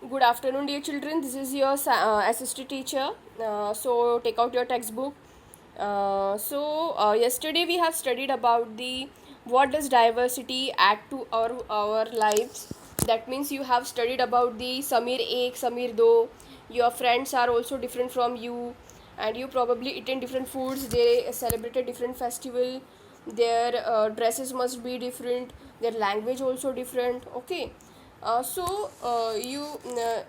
Good afternoon, dear children. This is your assistant teacher. So, take out your textbook. Yesterday we have studied about the what does diversity add to our lives. That means you have studied about the Samir ek, Samir do. Your friends are also different from you, and you probably eaten different foods. They celebrated different festival. Their dresses must be different. Their language also different. Okay. You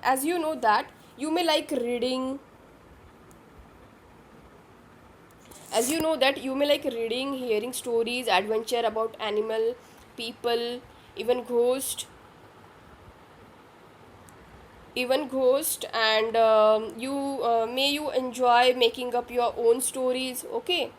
as you know that you may like reading, hearing stories, adventure about animal, people, even ghost, and you enjoy making up your own stories. Okay.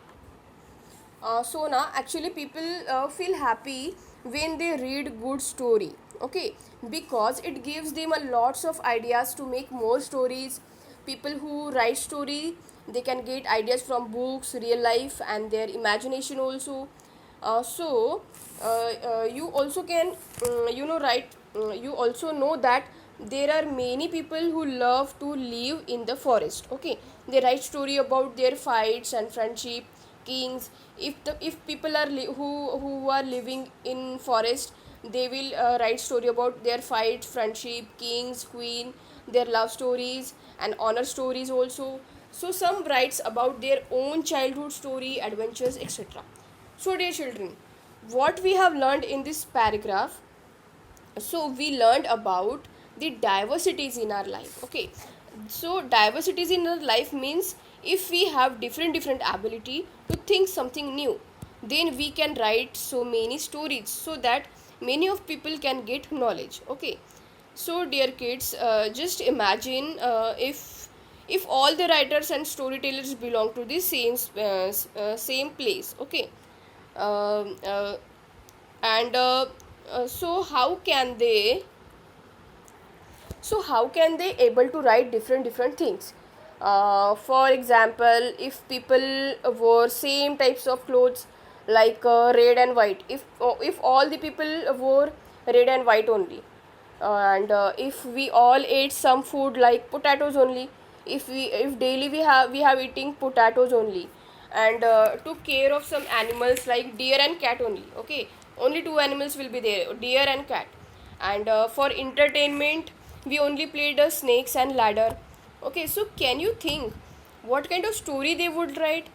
So now actually people feel happy when they read good story. Okay, because it gives them a lots of ideas to make more stories. People who write story, they can get ideas from books, real life, and their imagination also. You also can write. You also know that there are many people who love to live in the forest. Okay, they write story about their fights and friendship, kings. If people are who are living in forest, they will write story about their fights, friendship, kings, queen, their love stories and honor stories also. So some writes about their own childhood story, adventures, etc. So dear children, what we have learned in this paragraph, so we learned about the diversities in our life. Okay, so diversities in our life means if we have different ability to think something new, then we can write so many stories so that many of people can get knowledge. Okay, so dear kids, just imagine if all the writers and storytellers belong to the same place. Okay, um, uh, and so how can they able to write different things? For example, if people wore same types of clothes, like red and white, if all the people wore red and white only, and if we all ate some food like potatoes only, if daily we have eating potatoes only, and took care of some animals like deer and cat only. Okay, only two animals will be there, deer and cat. And for entertainment, we only played snakes and ladder. Okay, so can you think what kind of story they would write?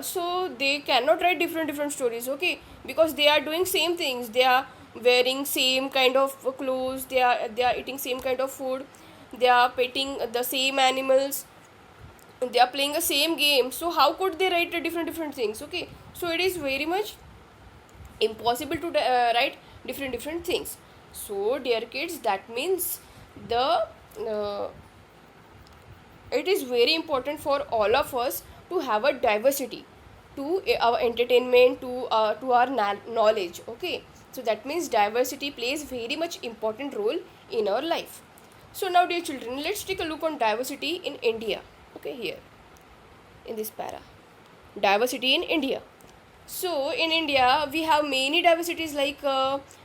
So they cannot write different stories. Okay, because they are doing same things, they are wearing same kind of clothes, they are eating same kind of food, they are petting the same animals, they are playing the same game. So how could they write different things? Okay, so it is very much impossible to write different things. So dear kids, that means the uh, it is very important for all of us to have a diversity to our entertainment, to our knowledge. Okay, so that means diversity plays very much important role in our life. So now dear children, let's take a look on diversity in India. Okay, here in this para, diversity in India. So in India, we have many diversities, like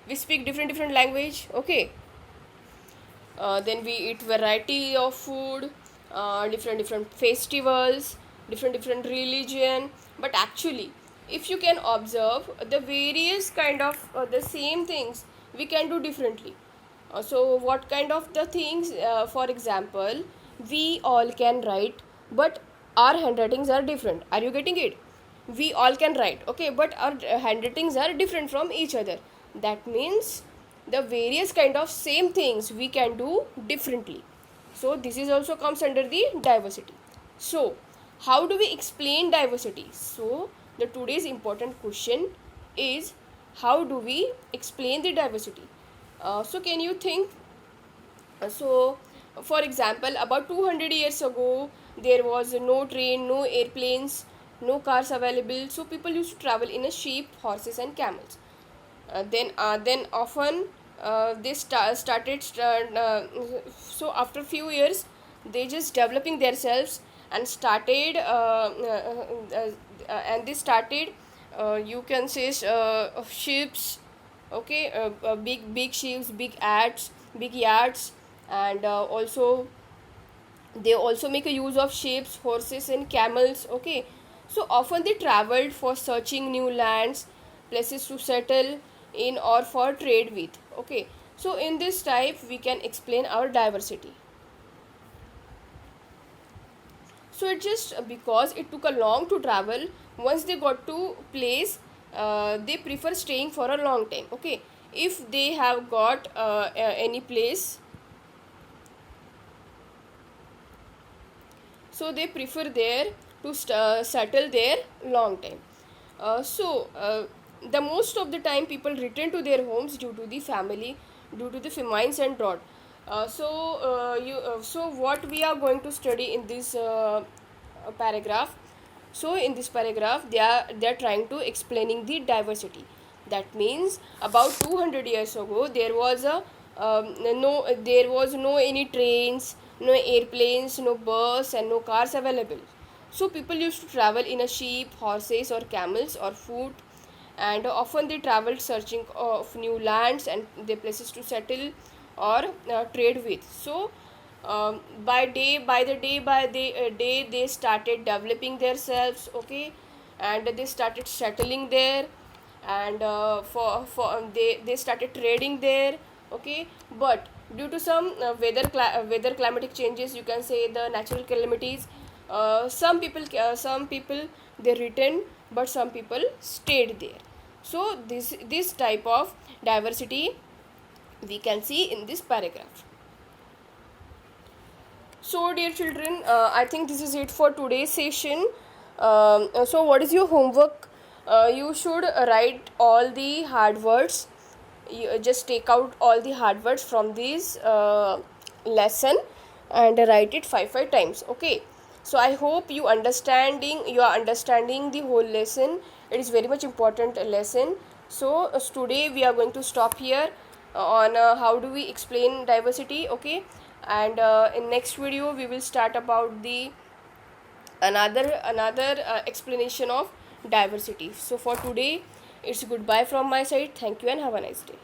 we speak different language. Okay, then we eat variety of food, different festivals, different religion. But actually, if you can observe the various kind of the same things, we can do differently. So what kind of the things? For example, we all can write, but our handwritings are different. Are you getting it? We all can write, okay, but our handwritings are different from each other. That means the various kind of same things we can do differently. So this is also comes under the diversity. So how do we explain diversity? So the today's important question is, how do we explain the diversity? So can you think? So for example, about 200 years ago, there was no train, no airplanes, no cars available, so people used to travel in a sheep, horses and camels. Then often they started so after few years, they just developing themselves and started and they started, you can say, ships. Okay, big ships, big yards, and also they also make a use of ships, horses and camels. Okay, so often they traveled for searching new lands, places to settle in, or for trade with. Okay, so in this type we can explain our diversity. So it just because it took a long to travel, once they got to place, they prefer staying for a long time. Okay, if they have got any place, so they prefer there to settle there long time. The most of the time people return to their homes due to the family, due to the famines and drought. So what we are going to study in this paragraph. So in this paragraph they are trying to explaining the diversity. That means about 200 years ago there was a no there was no any trains, no airplanes, no bus and no cars available. So people used to travel in a sheep, horses or camels or foot, and often they traveled searching of new lands and their places to settle or trade with. So by the day they started developing themselves. Okay, and they started settling there, and they started trading there. Okay, but due to some weather climatic changes, you can say the natural calamities, some people they returned, but some people stayed there. So this type of diversity we can see in this paragraph. So dear children, I think this is it for today's session. So what is your homework? You should write all the hard words. You just take out all the hard words from this lesson and write it five times. Okay, so I hope you are understanding the whole lesson. It is very much important lesson. So today we are going to stop here on how do we explain diversity. Okay, and in next video we will start about the another explanation of diversity. So for today it's goodbye from my side. Thank you and have a nice day.